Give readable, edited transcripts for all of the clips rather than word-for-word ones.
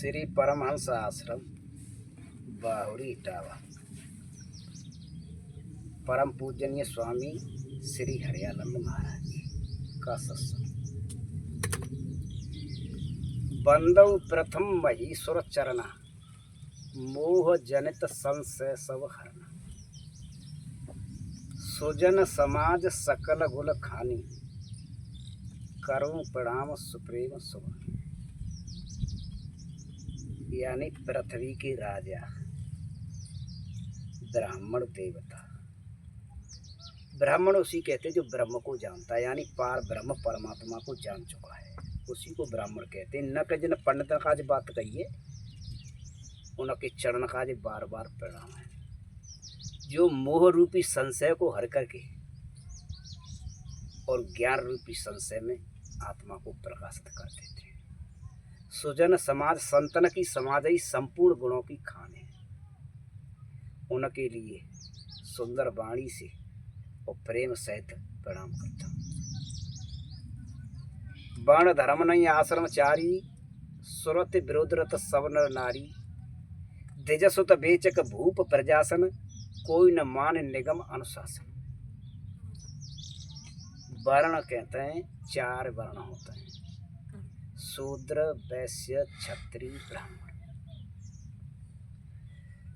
श्री परमहंस आश्रम बाहुरी इटावा परम पूजनीय स्वामी श्री हरियानंद महाराज का सत्संग। बंदौ प्रथम महीश्वर चरना मोह जनित संशय सब हरना। सुजन समाज सकल गुल खानी करूं प्रणाम सुप्रेम सुमन। यानी पृथ्वी के राजा ब्राह्मण देवता। ब्राह्मण उसी कहते जो ब्रह्म को जानता है, यानी पार ब्रह्म परमात्मा को जान चुका है, उसी को ब्राह्मण कहते हैं। न कि जिन पंडित का आज बात कहिए उनके चरण का आज बार बार प्रणाम है, जो मोह रूपी संशय को हर करके और ज्ञान रूपी संशय में आत्मा को प्रकाशित कर देते हैं। सुजन समाज संतन की समाज ही संपूर्ण गुणों की खान है। उनके लिए सुंदर वाणी से और प्रेम सहित प्रणाम करता हूँ। वर्ण धर्म नहीं आश्रमचारी सुरत विरोधरत सब नर नारी। तेजसुत बेचक भूप प्रजासन कोई न मान निगम अनुशासन। वर्ण कहते हैं चार वर्ण होते हैं, शूद्र वैश्य क्षत्रिय ब्राह्मण।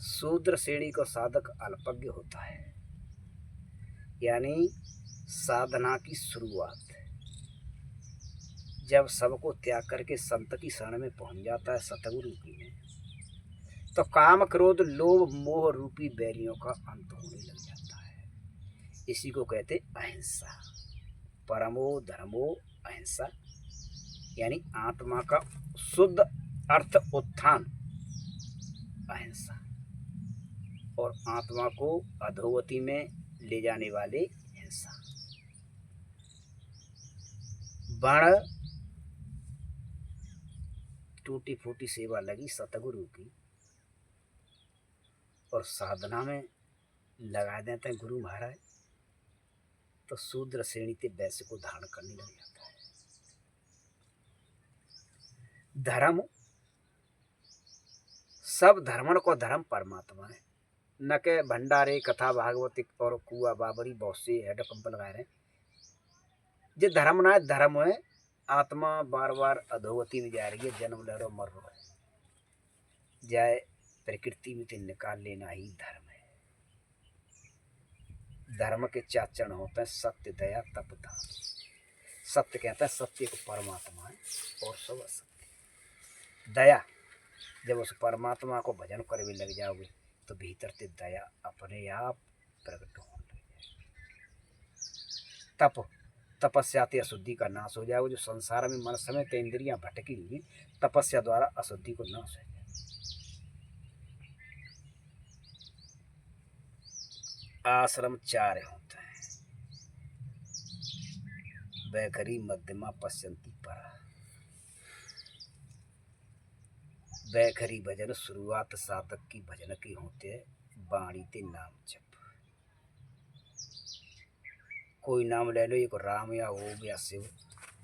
शूद्र श्रेणी को साधक अल्पज्ञ होता है, यानी साधना की शुरुआत जब सबको त्याग करके संत की शरण में पहुंच जाता है सतगुरु की में, तो काम क्रोध लोभ मोह रूपी बैरियों का अंत होने लग जाता है। इसी को कहते अहिंसा। परमो धर्मो अहिंसा, यानी आत्मा का शुद्ध अर्थ उत्थान अहिंसा, और आत्मा को अधोगति में ले जाने वाले हिंसा। बाण टूटी फूटी सेवा लगी सतगुरु की और साधना में लगा देते हैं गुरु महाराज, तो शूद्र श्रेणी के वैश्य को धारण करने लग जाता है। धर्म सब धर्मन को धर्म परमात्मा है, न के भंडारे कथा भागवती और कुआ बाबरी बहुत से हेड पंप लगाए रहे। जो धर्म ना है, धर्म है आत्मा बार बार अधोगति में जा रही है, जन्म ले रहा मर रहा है, जाए प्रकृति में तो निकाल लेना ही धर्म है। धर्म के चार चरण होते हैं, सत्य दया तप दान। सत्य कहता है सत्य को परमात्मा है और सब असत्य। दया, जब उस परमात्मा को भजन करने लग जाओगे तो भीतर से दया अपने आप प्रकट होने लग जाएगी। तप, तपस्या से अशुद्धि का नाश हो जाएगा। जो संसार में मन समेत इंद्रियां भटकी हुई, तपस्या द्वारा अशुद्धि को नाश हो जाएगा। आश्रम चार होता है, वैखरी मध्यमा पश्यंती परा। वैखरी भजन शुरुआत साधक की भजन की होते है, बाणी ते नाम जप। कोई नाम ले लो, एक राम या ओम या शिव,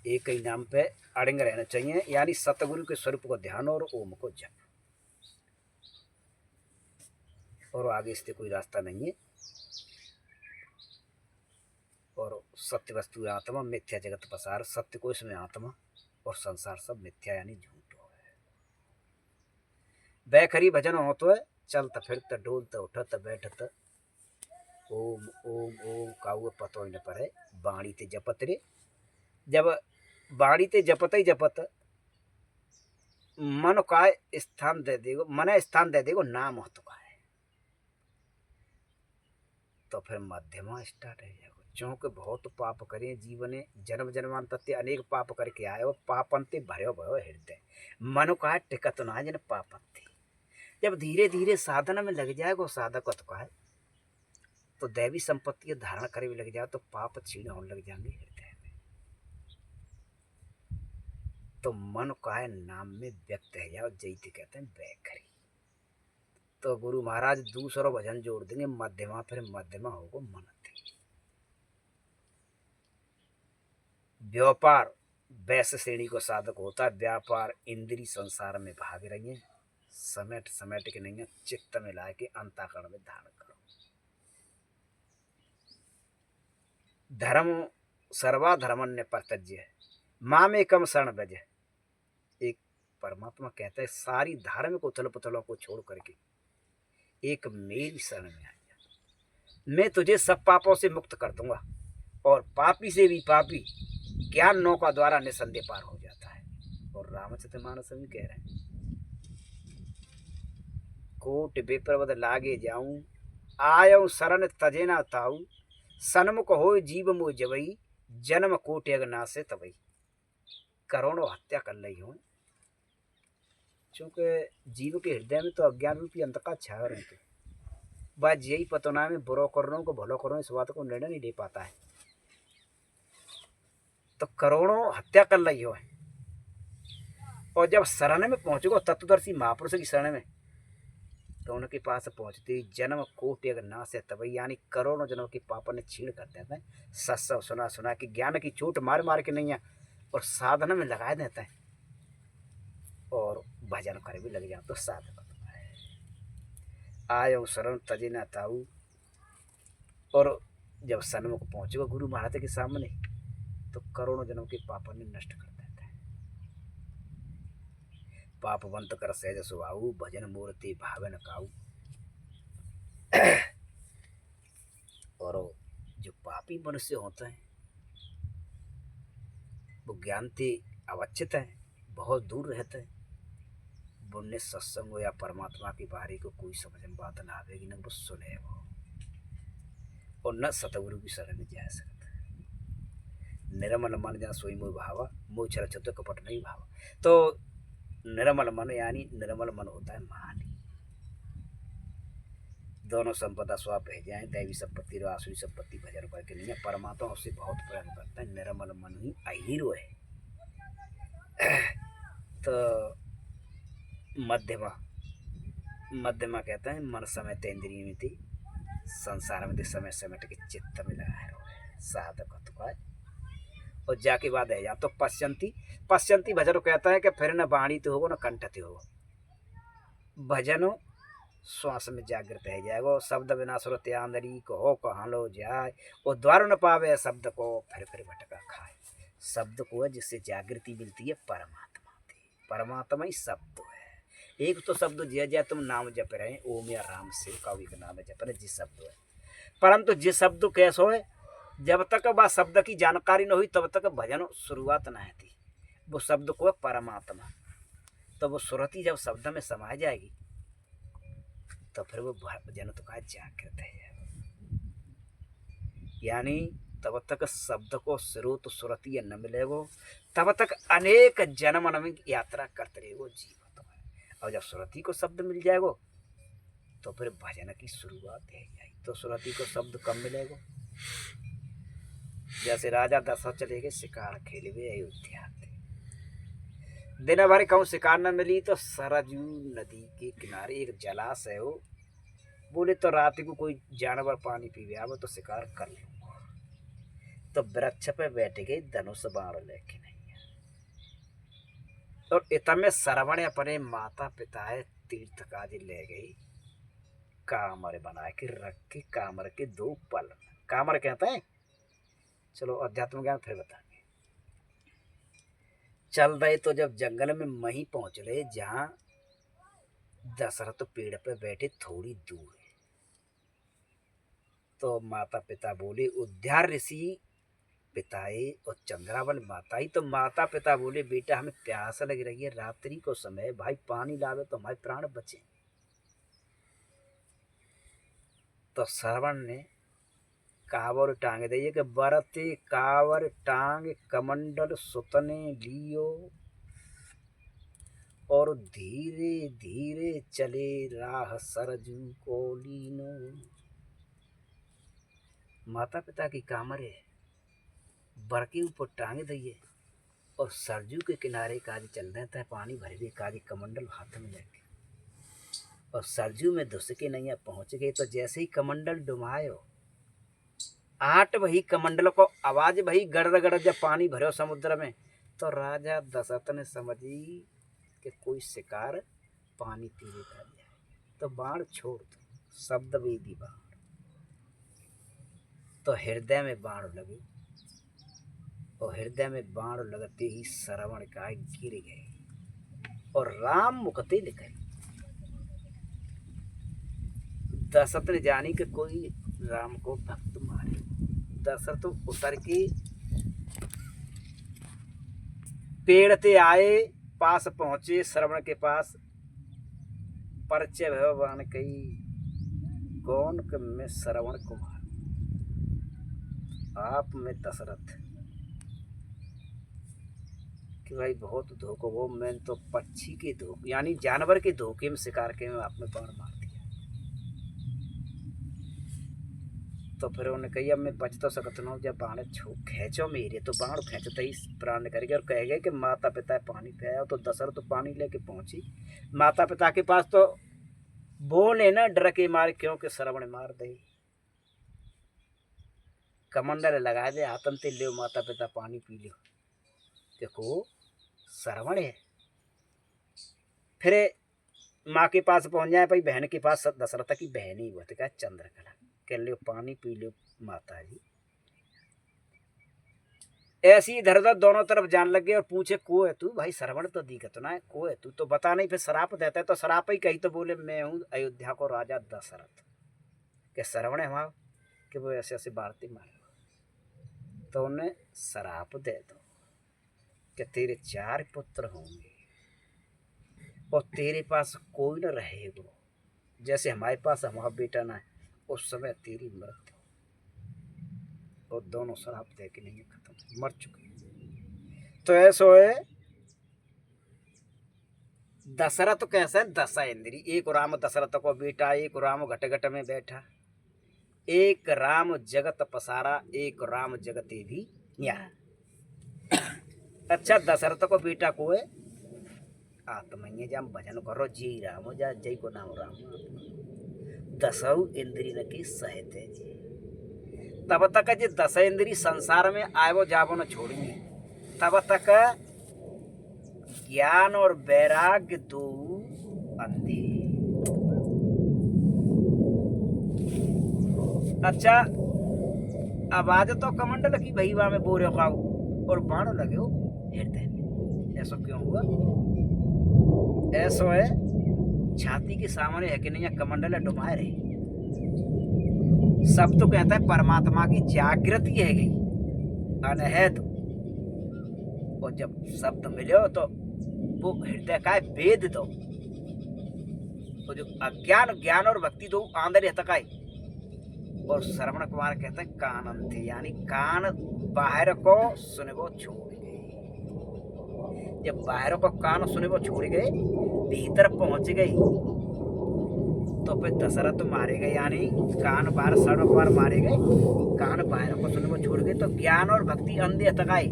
एक ही नाम पे अड़ंग रहना चाहिए, यानी सतगुरु के स्वरूप को ध्यान और ओम को जप, और आगे इससे कोई रास्ता नहीं है। और सत्य वस्तु आत्मा मिथ्या जगत पसार। सत्य को इसमें आत्मा और संसार सब मिथ्या यानी झूठ हो है। बैखरी भजन हो तो है, चलत फिरत डोलत उठत बैठत ओम ओम ओम काऊ पतो न परे बाणी ते जपत रे। जब बाणी ते जपत ही जपत मन का स्थान दे देगो, मन स्थान दे देगो नाम हो चुका है, तो फिर मध्यमा स्टार्ट है जाएगा। चूँकि बहुत पाप करें जीवन जन्म जन्मांतर अनेक पाप करके आए, और पापंते भरो भयो हृदय मनु का टिकत ना जन पापंते। जब धीरे धीरे साधन में लग जाएगा साधक का है, तो दैवी संपत्ति धारण करे भी लग जाए, तो पाप क्षीण होने लग जाएंगे हृदय में। तो मन का नाम में व्यक्त है जाओ, जैते कहते हैं वैखरी। तो गुरु महाराज दूसरा भजन जोड़ देंगे मध्यमा, फिर मध्यमा होगा मन। व्यापार वैश्य श्रेणी को साधक होता है। व्यापार इंद्री संसार में भाग रही है, समेट समेट के नहीं है, चित्त में लाए के अंतःकरण में धारण करो। धर्म सर्वा धर्मन्य परतज्य माम एकम शरण व्रज। एक परमात्मा कहता है सारी धार्मिक उथल पुथलों को छोड़ करके एक मेरी शरण में आ जा, मैं तुझे सब पापों से मुक्त कर दूंगा और पापी से भी पापी ज्ञान नौका द्वारा निसंदेह पार हो जाता है। और रामचरितमानस में कह रहे हैं कोट विप्रवद लागे जाऊं आयऊ शरण तजे ना ताऊ सन्मुख हो जीव मो जवई जन्म कोट अगना से तबई। करोड़ों हत्या कर रही हूं क्योंकि जीव के हृदय में तो अज्ञान रूपी अंधकार छाया रहते, बात यही पतना में बुरा करनों को भलो करो इस बात को निर्णय नहीं ले पाता है। तो करोड़ों हत्या कर रही हो और जब शरण में पहुंचोगे तत्वदर्शी महापुरुष की शरण में तो उनके पास पहुंचते जन्म कोटि अगर ना से तब यानी करोड़ों जन्म के पाप ने छीण कर देते हैं। सत्सव सुना सुना कि ज्ञान की चोट मार मार के नहीं है और साधना में लगा देते हैं और भजन करे भी लग जाओ तो साधक आयो शरण तजे ना ताऊ। और जब सन्मुख पहुंचेगा गुरु महाराज के सामने तो करोड़ों जन्म के पापों ने नष्ट कर देता है। पापवंत कर सहज स्वभाव भजन मूर्ति भावन काऊ। और जो पापी मनुष्य होता है वो ज्ञान से अवच्छित है, बहुत दूर रहता है, बुनने सत्संग या परमात्मा की बारी को कोई समझ में बात ना आवेगी, न वो सुने वो और न सतगुरु की शरण में जा सकता। निर्मल मन जहाँ सोई मोह भावा मोह छल छुत कपट नहीं भावा। तो निर्मल मन यानी निर्मल मन होता है महानी। दोनों संपदा स्वा भेजाएं दैवी संपत्ति और आसुरी संपत्ति भजन करके नहीं। परमात्मा उससे बहुत प्रेम करता है, निर्मल मन ही अहीरो है। तो मध्यमा कहता है मन समय तेंद्रिय में थी संसार में समय समेट के चित्त में लगाए रहो साधक तो है। और जाके बाद है या तो पश्चंती भजन कहता है कि फिर न बाणी तो होगो न कंठते हो भजनो श्वास में जागृत है जाएगो। शब्द बिना सुरत आंदरी कहो कहाँ लो जाए और द्वार न पावे शब्द को फिर भटका खाए। शब्द को है जिससे जागृति मिलती है परमात्मा थी, परमात्मा ही शब्द है। एक तो शब्द जय जय तुम नाम जप रहे ओम या राम से कवि का नाम जप रहे जिस शब्द है, परंतु जिस शब्द कैसो है जब तक वह शब्द की जानकारी न हुई तब तक भजन शुरुआत न थी। वो शब्द को है परमात्मा, तो वो सुरति जब शब्द में समा जाएगी तो फिर वो भजन तो का जागृत है। यानी तब तक शब्द को स्रोत सुरति न मिलेगो तब तक अनेक जन्म में यात्रा करते रहेगो जीव तो है। और जब सुरति को शब्द मिल जाएगो तो फिर भजन की शुरुआत है जाएगी। तो सुरति को शब्द कब मिलेगो? जैसे राजा दशरथ चले गए शिकार खेलवे अयोध्या, दिन भर कहूँ शिकार न मिली तो सरजू नदी के किनारे एक जलाशय हो, बोले तो रात को कोई जानवर पानी पीवे आवो तो शिकार कर लूंगा। तो वृक्ष पे बैठ गए धनुष बाण लेके नहीं। और इतने श्रवण अपने माता पिता तीर्थ काज ले गई, कामर बना के रख के कामर के दो पल, कामर कहते हैं। चलो अध्यात्म ज्ञान फिर बताएंगे। चल रहे तो जब जंगल में वहीं पहुंच रहे जहां दशरथ पेड़ पे बैठे थोड़ी दूर है, तो माता पिता बोले उद्यार ऋषि पिताए और चंद्रावल माताई। तो माता पिता बोले बेटा हमें प्यास लग रही है, रात्रि को समय भाई पानी लावे तो हमारे प्राण बचे। तो श्रवण ने कावर टांग दिए कि बरते कावर टांग कमंडल सुतने लियो और धीरे धीरे चले राह सरजू को लीनो। माता पिता की कामरे बर के ऊपर टांग दिए और सरजू के किनारे काज चल रहे थे, पानी भर गए काज कमंडल हाथ में लेके और सरजू में धुस के नहीं पहुंच गए। तो जैसे ही कमंडल डुमायो आट वही कमंडल को आवाज वही गड़ गड़ जब पानी भरो समुद्र में तो राजा दशरथ ने समझी कि कोई शिकार पानी पीने का जाए, तो बाण छोड़ दो, शब्द वेदी बाण। तो हृदय में बाण लगे, और हृदय में बाण लगते ही श्रवण का गिर गए और राम मुकते निकले। दशरथ ने जानी कि कोई राम को भक्त मारे। दशरथ उतर के पेड़ ते आए, पास पहुंचे श्रवण के पास। परिचय भगवान कही, कौन कि मैं श्रवण कुमार, आप में दशरथ। कि भाई बहुत धोखो वो, मैं तो पक्षी के धोखे यानी जानवर के धोखे में शिकार के में आपने बाण मार दिया। तो फिर उन्होंने कही अब मैं बच तो सकता हूँ, जब बाण खींचो मेरे, तो बाण खींचते ही प्राण करके और कह गए कि माता पिता पानी पिया। तो दशरथ तो पानी लेके पहुंची माता पिता के पास, तो बोले ना डर के मारे, क्योंकि श्रवण मार दे। कमंडल लगा दे हाथन ते, ले माता पिता पानी पी लो। देखो श्रवण है। फिर माँ के पास पहुंच जाए, भाई बहन के पास, दशरथ की बहन ही हुआ, क्या चंद्रकला, कह लो पानी पी लो माता जी। ऐसी इधर उधर दोनों तरफ जान लग गए और पूछे को है तू, भाई श्रवण तो दिखत ना है, को है तू, तो बता नहीं। फिर शराप देता है, तो शराप ही कही, तो बोले मैं हूँ अयोध्या को राजा दशरथ। के श्रवण है वहाँ कि वो ऐसे ऐसे भारती मारे। तो उन्हें शराप दे दो कि तेरे 4 पुत्र होंगे और तेरे पास कोई न रहेगा, जैसे हमारे पास हमारा बेटा ना है, उस समय तेरी मृत्यु। और दोनों शराब दे के नहीं खत्म, मर चुके। तो ऐसा है दशरथ कैसा है, दशा इंद्री। एक राम दशरथ को बेटा, एक राम घट घट में बैठा, एक राम जगत पसारा, एक राम जगते भी न्याय। अच्छा दशरथ को बेटा को है आत्मय जाम भजन करो, जय राम जा जय को नाम राम। दसऊ इंद्री न की सहते जी। तब तक जे दस इंद्री संसार में आयो जावो न छोड़ेंगे, तब तक ज्ञान और वैराग्य दो अंधे। अच्छा आवाज तो कमंडल की भईवा में बोरे खाओ और बाण लगे हो हृदय में। ऐसा क्यों हुआ? ऐसा है छाती के सामने है कि नहीं, कमंडल डुमाए रहे। सब तो कहता है परमात्मा की जागृति है गई अनहद, और जब शब्द मिले तो वो हृदय का वेद दो, तो जो अज्ञान ज्ञान और भक्ति दो आंदर तकाई। और श्रवण कुमार कहते हैं कानन थे, यानी कान बाहर को सुने वो छोड़ गए। जब बाहर को कान सुने वो छोड़ गए, भीतर पहुंच गई, तो फिर दशरथ मारे गए, यानी कान बाहर श्रवण कुमार मारे गए, कान बाहर को सुने वो छोड़ गए। तो ज्ञान और भक्ति अंधे तकाई,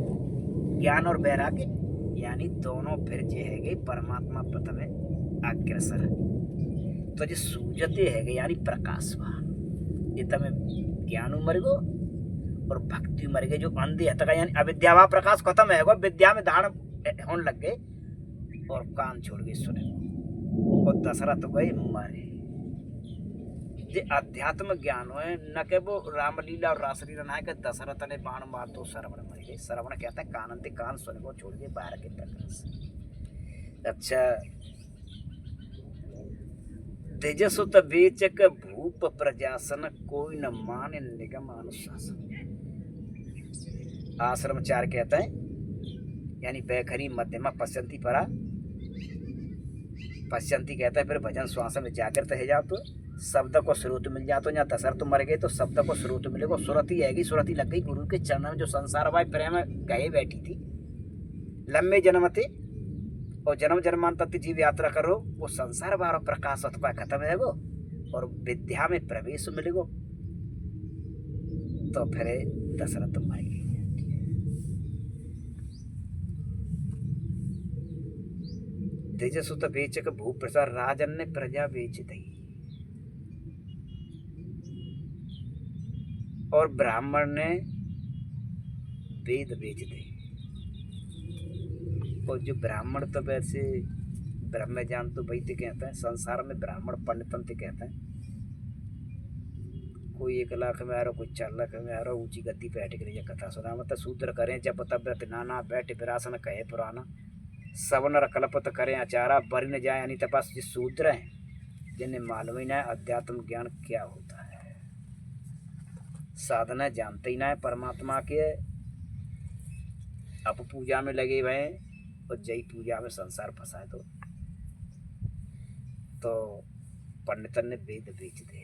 ज्ञान और वैराग्य यानी दोनों फिर जे है गई परमात्मा पथ में अग्रसर। तो जो सूझते है गई यानी प्रकाशवान, ये तमें ज्ञान मर गो और भक्ति मर गए। जो अंधे है तका यानी अविद्या प्रकाश खत्म है, विद्या में धारण होने लग गए और कान छोड़ गए सुने, और दशरथ गए मारे। जे अध्यात्म ज्ञान है न के वो रामलीला और रासलीला ना है कि दशरथ ने बाण मार तो श्रवण मर गए। श्रवण कहता है कान थे, कान सुने को छोड़ गए बाहर के प्रकाश। अच्छा तेजसुत बेचक भूप प्रजासन, कोई न मान निगम अनुशासन। आश्रम 4 कहता है यानी बैखरी मध्यमा पश्यंती परा, पश्यंती कहता है फिर भजन श्वास में जागृत है जा, तो शब्द को स्रोत मिल जा। तो यहाँ दशरथ मर गए तो शब्द को स्रोत मिलेगा, सुरती आएगी, सुरती लग गई गुरु के चरण में। जो संसार भाई प्रेम गए बैठी थी लंबे जन्म थे, और जन्म जन्मांतर जीव यात्रा करो, वो संसार बाहर प्रकाश अथवा खत्म है वो, और विद्या में प्रवेश मिलेगो। तो फिर दशरथ मर गए। तेजसुत बेचक भूप प्रसार, राजन ने प्रजा बेच दी, और ब्राह्मण ने वेद बेच दे। और जो ब्राह्मण तो वैसे ब्रह्म ज्ञान तो वैद्य कहते हैं, संसार में ब्राह्मण पंडितंत कहते हैं। कोई 1 लाख में आ रहा, कोई 4 लाख में आ रहा, ऊंची गद्दी पे बैठ कर कथा सुना मतलब सूत्र करें जब तब नाना बैठ विरासन कहे पुराना, सवन कल्पत करें अचारा, बर न जाए यानी तपास जो शूद्र हैं जिन्हें मालूम ही ना है अध्यात्म ज्ञान क्या होता है, साधना जानते ही ना है परमात्मा के, अब पूजा में लगे हुए हैं और जय पूजा में संसार फंसाए तो पंडितन ने वेद बेच दे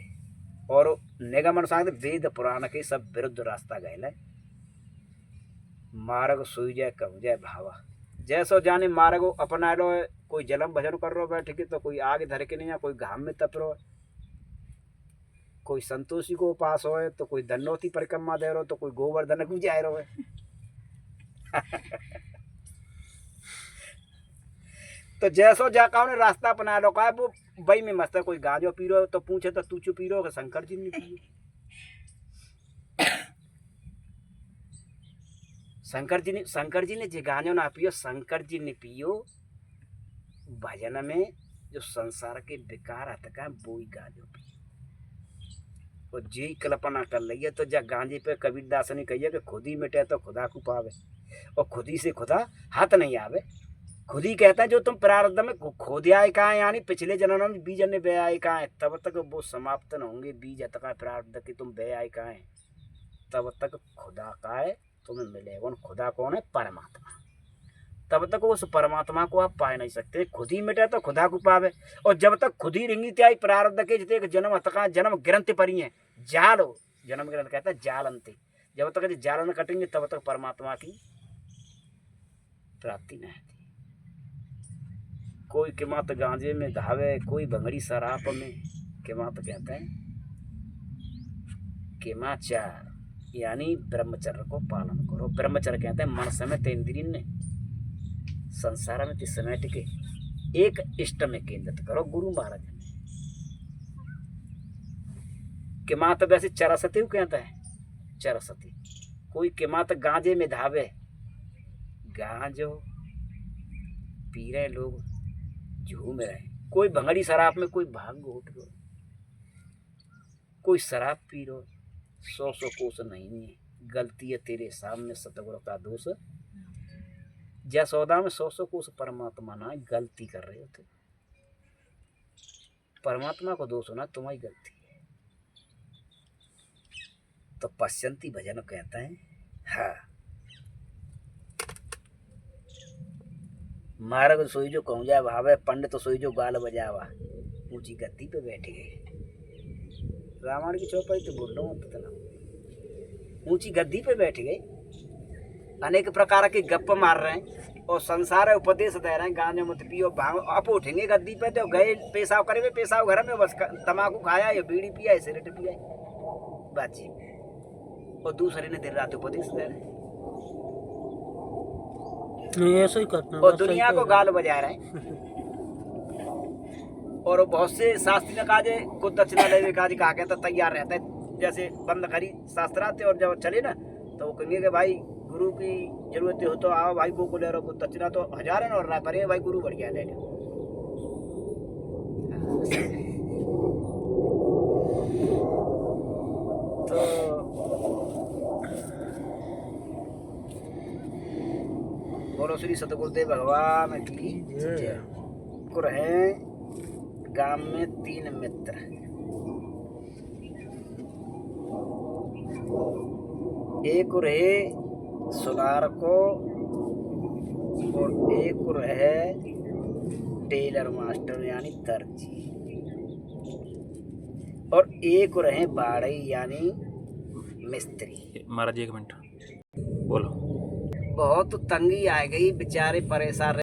और निगमन सांग वेद पुराण के सब विरुद्ध रास्ता गए, मार्ग सोई जाए कब जाए भावा, जैसो जाने मार्ग अपना लो, कोई जलम भजन कर रो बैठ के तो कोई आग धर के नहीं है, कोई घाम में तप रो, कोई संतोषी को उपास हो तो कोई दंडोती परिक्रमा दे रो तो कोई गोवर्धन को जाए रो है। तो जैसो जाका ने रास्ता अपना लो का वो बई में मस्त है, कोई गांजो पी रो तो पूछे तो तू चुप पी रो शंकर जी ने पियो, शंकर जी ने जे गांजो ना पियो, शंकर जी ने पियो भजन में जो संसार के बेकार हतका वो ही गांजो पियो और जी कल्पना कर लिया तो जा गांजे पे कबीरदास ने कहिए कि खुद ही मिटे तो खुदा को पावे और खुद ही से खुदा हाथ नहीं आवे, खुद ही कहता है जो तुम प्रारब्ध में खोद आए कहाँ है, यानी पिछले जन्म में बीज ने बे आए कहाँ है, तब तक वो समाप्त न होंगे बीज तक प्रारब्ध के तुम बे आए कहाँ है, तब तक खुदा का है तुम्हें मिलेगा। खुदा कौन है? परमात्मा। तब तक उस परमात्मा को आप पा नहीं सकते, खुद ही मिटे तो खुदा को पावे और जब तक खुद ही रिंगी त्याई प्रारब्ध के जिते जन्म तक जन्म ग्रंथ परी है जाल हो, जन्म ग्रंथ कहता है जाल अंते, जब तक जाल न कटेंगे तब तक परमात्मा की प्राप्ति नहीं थी। कोई किमात गांजे में धावे, कोई भंगड़ी शराब में, किमात कहते हैं किमाचार यानी ब्रह्मचर्य को पालन करो। ब्रह्मचर्य कहते हैं मन समेत इंद्रिय ने संसार में समेट के एक इष्ट में केंद्रित करो। गुरु महाराज ने किमात वैसे चरसती कहता है, चरसती कोई किमात गांजे में धावे, गांजो पी रहे लोग झूम रहे, कोई भंगड़ी शराब में, कोई भांग घोट रो, कोई शराब पी रो, 100 कोस नहीं है, गलती है तेरे सामने सतगुरु का दोष, जय सौदा में 100 कोस परमात्मा ना गलती कर रहे होते, परमात्मा को दोष होना तुम्हारी गलती है। तो पश्चंती भजन कहता है हाँ, मार्ग सोई जो कहूँ जाए भावे, पंडित तो सोई जो गाल बजावा, ऊंची गद्दी पे बैठ गए। रामायण की चौपाई तो बोल रहा हूँ, ऊंची गद्दी पे बैठ गए, अनेक प्रकार के गप्प मार रहे हैं और संसार उपदेश दे रहे हैं, गांजे मत पियो भांग, आप उठेंगे गद्दी पे तो गए पेशाब करे, पेशाब घर में बस तम्बाकू खाया या बीड़ी पिया या सिगरेट पिया बाजी, और दूसरे ने देर रात उपदेश दे रहे हैं, नहीं ऐसा ही करना और दुनिया को गाल बजा रहे हैं। और बहुत से शास्त्री ने कहा को दक्षिणा लेवे का कहा कहता तैयार रहता है, जैसे बंद करी शास्त्र आते और जब चले ना तो वो कहेंगे कि भाई गुरु की जरूरत हो तो आओ भाई को ले रहो, को दक्षिणा तो 1000 है और पर भाई गुरु बढ़िया ले लो। तो बोलो श्री सतगुरुदेव भगवान की जय। रहे गांव में 3 मित्र, एक रहे सुनार को और एक रहे टेलर मास्टर यानी दर्जी, और एक रहे बाड़ई यानी मिस्त्री। महाराज 1 मिनट बोलो। बहुत तंगी आ गई, बेचारे परेशान